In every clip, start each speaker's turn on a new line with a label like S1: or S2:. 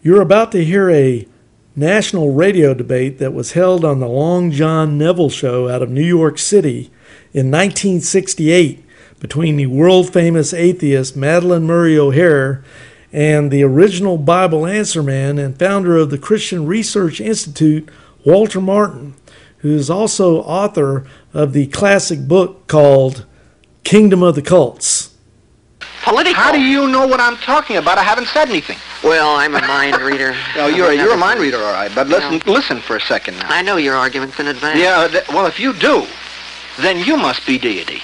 S1: You're about to hear a national radio debate that was held on the Long John Neville Show out of New York City in 1968 between the world-famous atheist Madalyn Murray O'Hair and the original Bible answer man and founder of the Christian Research Institute, Walter Martin, who is also author of the classic book called Kingdom of the Cults.
S2: Political.
S3: How do you know what I'm talking about? I haven't said anything.
S2: Well, I'm a mind reader.
S3: No, you're a mind reader, all right. But listen for a second now.
S2: I know your arguments in advance.
S3: Yeah, well, if you do, then you must be deity.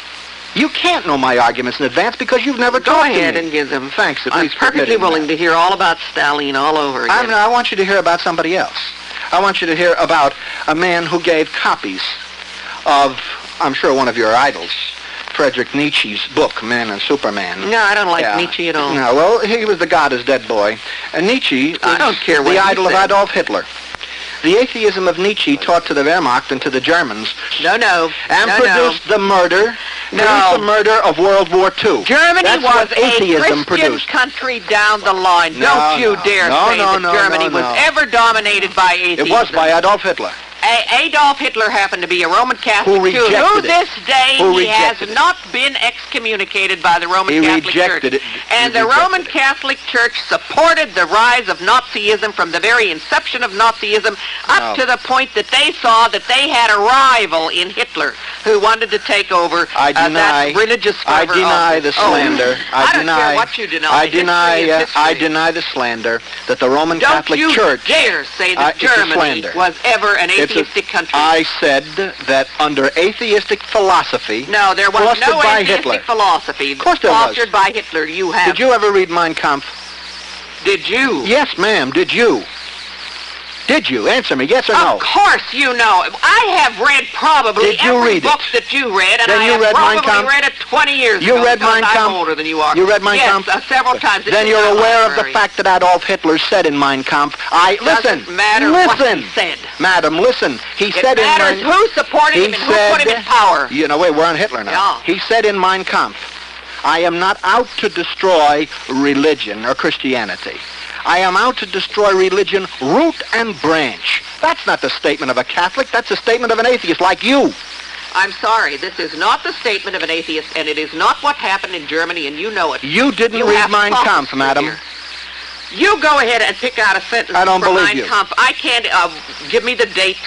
S3: You can't know my arguments in advance because you've never talked to me.
S2: Go ahead and give them.
S3: Thanks, at
S2: I'm
S3: least for
S2: perfectly
S3: admitting
S2: willing
S3: that.
S2: to hear all about Stalin all over again.
S3: I want you to hear about somebody else. I want you to hear about a man who gave copies of, I'm sure, one of your idols, Friedrich Nietzsche's book, Man and Superman.
S2: No, I don't like Nietzsche at all.
S3: No, well, he was the God is dead boy. And Nietzsche is
S2: I don't care what
S3: the
S2: he
S3: idol of
S2: said.
S3: Adolf Hitler. The atheism of Nietzsche taught to the Wehrmacht and to the Germans.
S2: No.
S3: Produced the murder.
S2: No.
S3: Produced the murder of World War II.
S2: Germany
S3: That's
S2: was
S3: what
S2: a
S3: atheism
S2: Christian
S3: produced.
S2: country down the line.
S3: No,
S2: Don't you
S3: no.
S2: dare
S3: No,
S2: say
S3: no,
S2: that Germany was ever dominated by atheism.
S3: It was by Adolf Hitler.
S2: Adolf Hitler happened to be a Roman Catholic
S3: Who rejected
S2: Jew. To
S3: it.
S2: this day,
S3: Who
S2: he has
S3: rejected it.
S2: not been excommunicated by the Roman
S3: He
S2: Catholic
S3: rejected
S2: Church.
S3: it.
S2: And
S3: He
S2: the
S3: rejected
S2: Roman
S3: it.
S2: Catholic Church supported the rise of Nazism from the very inception of Nazism up to the point that they saw that they had a rival in Hitler who wanted to take over that religious fervor.
S3: I deny the slander.
S2: I don't care what you deny.
S3: I deny.
S2: History is history.
S3: I deny the slander that the Roman
S2: Don't
S3: Catholic
S2: you
S3: Church.
S2: dare say that
S3: It's a
S2: Germany
S3: slander.
S2: was ever an
S3: It's a-
S2: atheistic country.
S3: I said that under atheistic philosophy.
S2: No, there was
S3: fostered
S2: no
S3: by
S2: atheistic
S3: Hitler.
S2: philosophy
S3: Of course there was.
S2: fostered by Hitler. You have.
S3: Did you ever read Mein Kampf?
S2: Did you?
S3: Yes, ma'am. Did you? Did you? Answer me, yes or no?
S2: Of course you know. I have read probably
S3: Did you
S2: every
S3: read it?
S2: book that you read, and
S3: Then
S2: I
S3: you
S2: have
S3: read Mein
S2: probably
S3: Kampf?
S2: read it 20 years
S3: You
S2: ago.
S3: read
S2: because
S3: Mein
S2: I'm
S3: Kampf?
S2: older than you are.
S3: You read Mein
S2: yes,
S3: Kampf?
S2: several times. It's
S3: Then
S2: in
S3: you're
S2: my
S3: aware of the
S2: library.
S3: fact that Adolf Hitler said in Mein Kampf,
S2: Doesn't matter what he said.
S3: Madam, listen. He
S2: It
S3: said
S2: matters
S3: in
S2: who supported him and who put him in power.
S3: You know, wait, we're on Hitler now.
S2: Yeah.
S3: He said in Mein Kampf, I am not out to destroy religion or Christianity. I am out to destroy religion root and branch. That's not the statement of a Catholic. That's the statement of an atheist like you.
S2: I'm sorry, this is not the statement of an atheist, and it is not what happened in Germany, and you know it.
S3: You didn't
S2: You
S3: read
S2: have
S3: Mein Kampf,
S2: sophistry
S3: madam.
S2: here. You go ahead and pick out a sentence
S3: I don't
S2: from
S3: believe
S2: Mein
S3: you.
S2: Kampf. I can't, give me the date,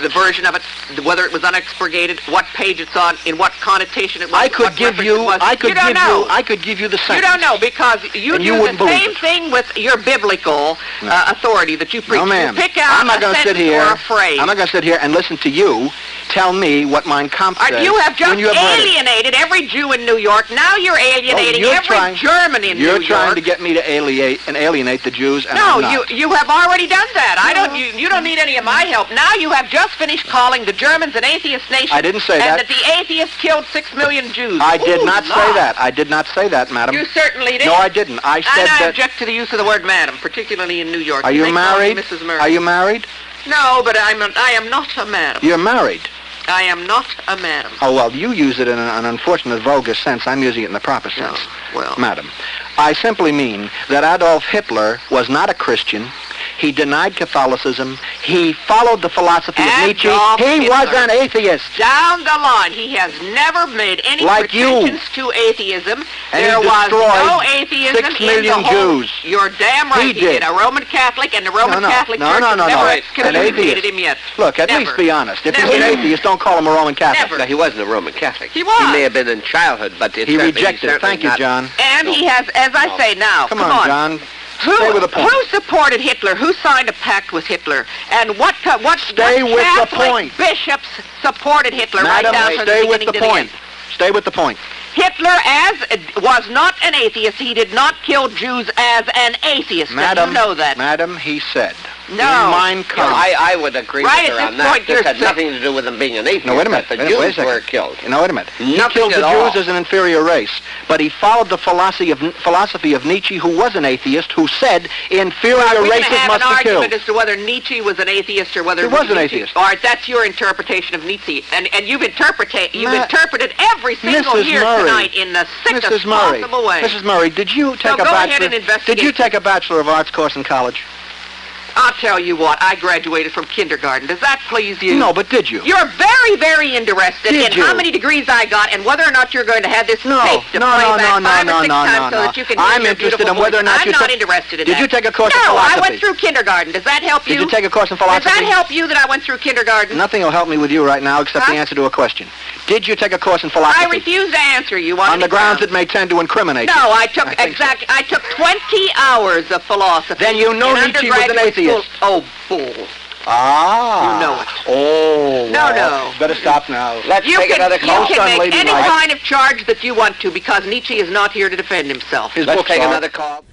S2: the version of it, whether it was unexpurgated, what page it's on, in what connotation it was.
S3: I could
S2: what
S3: give
S2: reference
S3: you.
S2: it was.
S3: I could
S2: You don't
S3: give
S2: know.
S3: you. I could give you the sentence.
S2: You don't know because you
S3: And
S2: do
S3: you
S2: the
S3: wouldn't believe
S2: same
S3: it.
S2: thing with your biblical authority that you preach.
S3: No, ma'am.
S2: You pick out
S3: I'm not
S2: a
S3: going to sit
S2: sentence
S3: here.
S2: or a phrase.
S3: I'm not going to sit here and listen to you tell me what Mein Kampf says.
S2: You have just
S3: when you have read it.
S2: alienated every Jew in New York. Now you're alienating
S3: you're
S2: every
S3: trying-
S2: German in New York.
S3: You're trying to get me to alienate the Jews, and
S2: No,
S3: I'm not.
S2: you have already done that. You don't need any of my help. Now you have just finished calling the Germans an atheist nation.
S3: I didn't say
S2: and
S3: that.
S2: that the atheists killed 6 million Jews.
S3: I did
S2: Ooh,
S3: not say
S2: la.
S3: that. I did not say that, madam.
S2: You certainly did.
S3: No, I didn't. I said
S2: and I
S3: that.
S2: object to the use of the word madam, particularly in New York.
S3: Are
S2: You
S3: you
S2: may call me
S3: married?
S2: Mrs. Murray.
S3: Are you married?
S2: No, but I am not a madam.
S3: You're married.
S2: I am not a madam.
S3: Oh, well, you use it in an unfortunate, vulgar sense. I'm using it in the proper sense.
S2: Well.
S3: Madam, I simply mean that Adolf Hitler was not a Christian. He denied Catholicism. He followed the philosophy of Nietzsche.
S2: Adolf
S3: He was
S2: Hitler.
S3: an atheist.
S2: Down the line, he has never made any
S3: Like you.
S2: pretensions to atheism.
S3: And
S2: there
S3: he
S2: was
S3: destroyed
S2: no atheism
S3: 6
S2: in
S3: million
S2: the whole.
S3: Jews.
S2: You're damn right.
S3: He did.
S2: A Roman Catholic, and the Roman Catholic Church has never
S3: An
S2: excommunicated
S3: atheist.
S2: him yet.
S3: Look, at
S2: Never.
S3: least be honest. If
S2: Never.
S3: he's an atheist, don't call him a Roman Catholic.
S2: Never.
S4: No, he wasn't a Roman Catholic.
S2: He was.
S4: He may have been in childhood, but
S3: He rejected it. Thank you, John.
S2: And he has, as I say now,
S3: Come on, John. Stay with the point.
S2: Who supported Hitler? Who signed a pact with Hitler? And what
S3: Stay with the
S2: Catholic
S3: point.
S2: bishops supported Hitler
S3: Madam,
S2: right down from the
S3: stay with
S2: beginning
S3: the
S2: to the
S3: point.
S2: end?
S3: Stay with the point.
S2: Hitler was not an atheist. He did not kill Jews as an atheist.
S3: Madam,
S2: and you know that.
S3: Madam, he said.
S2: No.
S3: In Mein Kampf.
S4: I would agree
S2: Right
S4: with her
S2: at
S4: on
S2: this
S4: that.
S2: point,
S4: This
S2: you're
S4: had
S2: sick.
S4: nothing to do with him being an atheist.
S3: No, wait a minute.
S4: That the
S3: Wait a
S4: Jews
S3: second.
S4: were killed.
S3: No, wait a minute. He
S4: Nothing
S3: killed the
S4: at all.
S3: Jews as an inferior race, but he followed the philosophy of Nietzsche, who was an atheist, who said inferior
S2: Well, we're going to
S3: races
S2: have
S3: must
S2: an
S3: be
S2: argument
S3: killed.
S2: as to whether Nietzsche was an atheist or whether
S3: He was an
S2: Nietzsche-
S3: atheist.
S2: All right, that's your interpretation of Nietzsche, and you've interpreted every single
S3: Mrs.
S2: year
S3: Murray.
S2: tonight in the sickest
S3: Mrs. Murray.
S2: possible way.
S3: Mrs. Murray, did you take
S2: So
S3: a
S2: go ahead
S3: bachelor?
S2: and investigate.
S3: Did you take a Bachelor of Arts course in college?
S2: I'll tell you what, I graduated from kindergarten. Does that please you?
S3: No, but did you?
S2: You're very, very interested in how many degrees I got and whether or not you're going to have this tape to play back 5 or 6 times so that you can
S3: I'm interested in whether or not
S2: I'm not interested in that.
S3: Did you take a course in
S2: No,
S3: philosophy?
S2: I went through kindergarten. Does that help you?
S3: Did you take a course in philosophy?
S2: Does that help you that I went through kindergarten?
S3: Nothing will help me with you right now except the answer to a question. Did you take a course in philosophy?
S2: I refuse to answer you
S3: on the grounds it may tend to incriminate you.
S2: No, I took I took 20 hours of philosophy.
S3: Then you know Nietzsche was an atheist.
S2: Oh, fool.
S3: Ah.
S2: You know it.
S3: Oh.
S2: No,
S3: well,
S2: no.
S3: Better stop now.
S4: Let's take another call.
S2: You can make any kind of charge that you want to because Nietzsche is not here to defend himself.
S4: Let's take another call.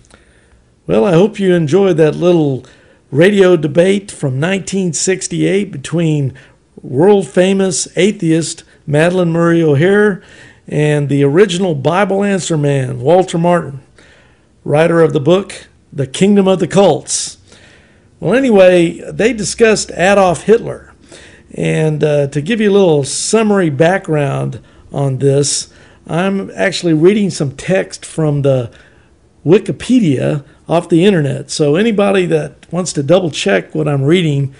S1: Well, I hope you enjoyed that little radio debate from 1968 between world-famous atheist Madalyn Murray O'Hair and the original Bible answer man, Walter Martin, writer of the book, The Kingdom of the Cults. Well, anyway, they discussed Adolf Hitler. And to give you a little summary background on this, I'm actually reading some text from the Wikipedia off the internet. So anybody that wants to double check what I'm reading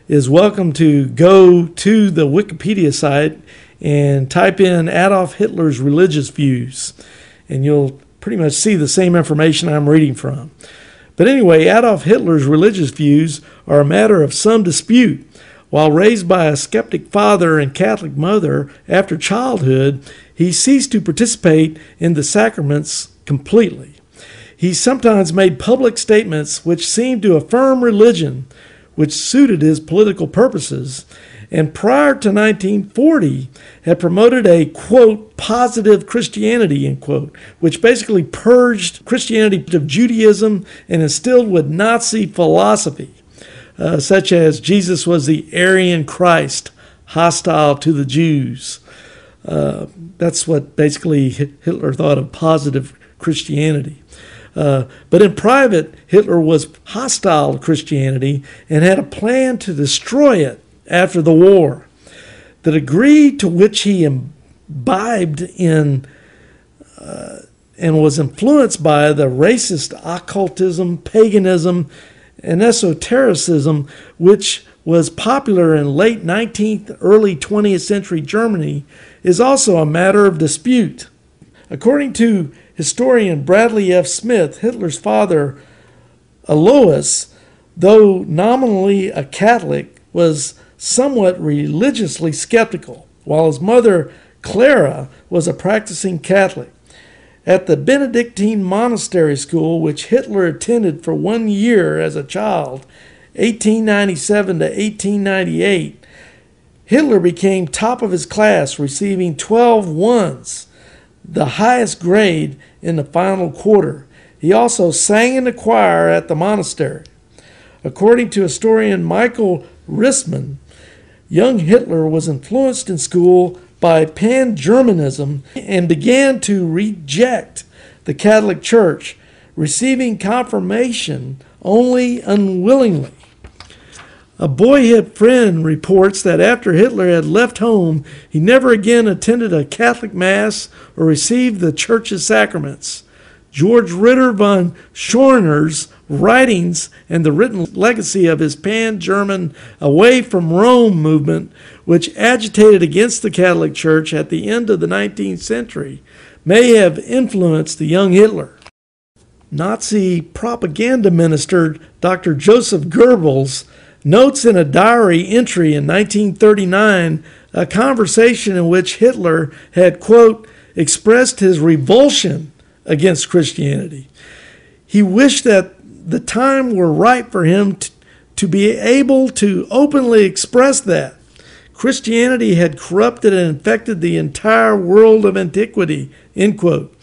S1: is welcome to go to the Wikipedia site and type in Adolf Hitler's religious views, and you'll pretty much see the same information I'm reading from. But anyway, Adolf Hitler's religious views are a matter of some dispute. While raised by a skeptic father and Catholic mother, after childhood, he ceased to participate in the sacraments completely. He sometimes made public statements which seemed to affirm religion, which suited his political purposes, and prior to 1940 had promoted a, quote, positive Christianity, end quote, which basically purged Christianity of Judaism and instilled with Nazi philosophy, such as Jesus was the Aryan Christ, hostile to the Jews. That's what basically Hitler thought of positive Christianity. But in private, Hitler was hostile to Christianity and had a plan to destroy it after the war. The degree to which he imbibed in and was influenced by the racist occultism, paganism, and esotericism, which was popular in late 19th, early 20th century Germany, is also a matter of dispute. According to historian Bradley F. Smith, Hitler's father, Alois, though nominally a Catholic, was somewhat religiously skeptical, while his mother, Klara, was a practicing Catholic. At the Benedictine monastery school, which Hitler attended for 1 year as a child, 1897 to 1898, Hitler became top of his class, receiving 12 ones, the highest grade in the final quarter. He also sang in the choir at the monastery. According to historian Michael Rissmann, young Hitler was influenced in school by Pan-Germanism and began to reject the Catholic Church, receiving confirmation only unwillingly. A boyhood friend reports that after Hitler had left home, he never again attended a Catholic Mass or received the Church's sacraments. Georg Ritter von Schönerer's writings and the written legacy of his pan-German away from Rome movement, which agitated against the Catholic Church at the end of the 19th century, may have influenced the young Hitler. Nazi propaganda minister Dr. Joseph Goebbels notes in a diary entry in 1939 a conversation in which Hitler had, quote, expressed his revulsion against Christianity. He wished that the time were right for him to be able to openly express that. Christianity had corrupted and infected the entire world of antiquity, end quote.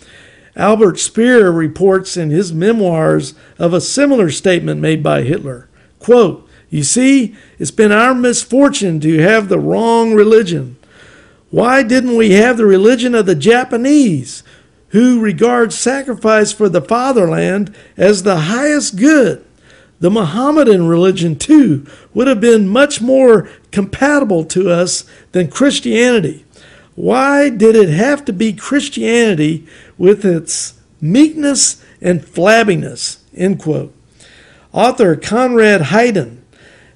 S1: Albert Speer reports in his memoirs of a similar statement made by Hitler. Quote, you see, it's been our misfortune to have the wrong religion. Why didn't we have the religion of the Japanese, who regard sacrifice for the fatherland as the highest good? The Mohammedan religion, too, would have been much more compatible to us than Christianity. Why did it have to be Christianity with its meekness and flabbiness? End quote. Author Conrad Hayden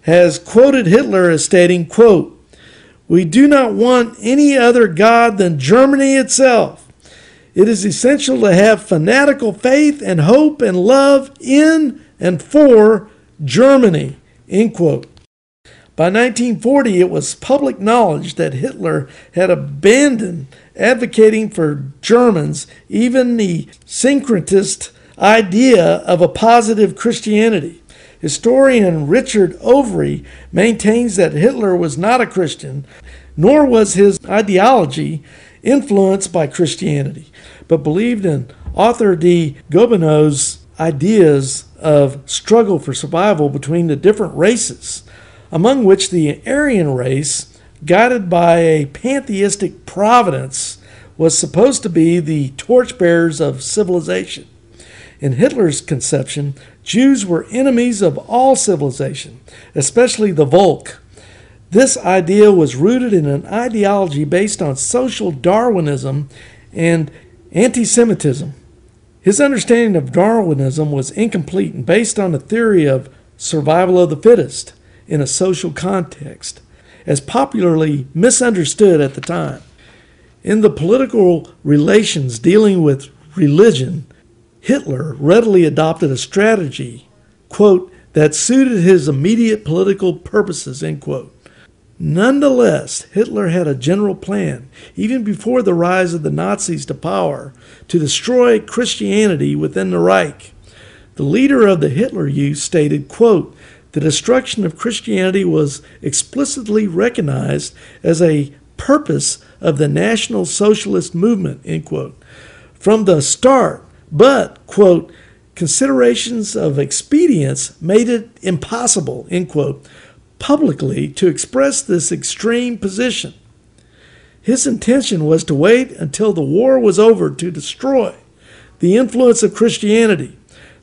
S1: has quoted Hitler as stating, quote, "We do not want any other God than Germany itself. It is essential to have fanatical faith and hope and love in and for Germany," end quote. By 1940, it was public knowledge that Hitler had abandoned advocating for Germans, even the syncretist idea of a positive Christianity. Historian Richard Overy maintains that Hitler was not a Christian, nor was his ideology influenced by Christianity, but believed in Arthur de Gobineau's ideas of struggle for survival between the different races, among which the Aryan race, guided by a pantheistic providence, was supposed to be the torchbearers of civilization. In Hitler's conception, Jews were enemies of all civilization, especially the Volk. This idea was rooted in an ideology based on social Darwinism and anti-Semitism. His understanding of Darwinism was incomplete and based on the theory of survival of the fittest in a social context, as popularly misunderstood at the time. In the political relations dealing with religion, Hitler readily adopted a strategy, quote, that suited his immediate political purposes, end quote. Nonetheless, Hitler had a general plan, even before the rise of the Nazis to power, to destroy Christianity within the Reich. The leader of the Hitler Youth stated, quote, "The destruction of Christianity was explicitly recognized as a purpose of the National Socialist movement," end quote, "from the start, but," quote, "considerations of expedience made it impossible," end quote, publicly to express this extreme position. His intention was to wait until the war was over to destroy the influence of Christianity.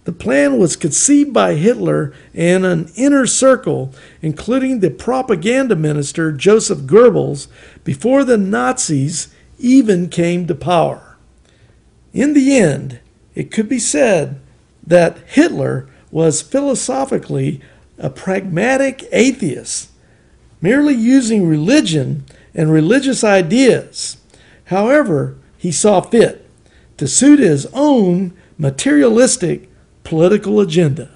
S1: The plan was conceived by Hitler and an inner circle, including the propaganda minister Joseph Goebbels, before the Nazis even came to power. In the end, it could be said that Hitler was philosophically a pragmatic atheist, merely using religion and religious ideas, however he saw fit, to suit his own materialistic political agenda.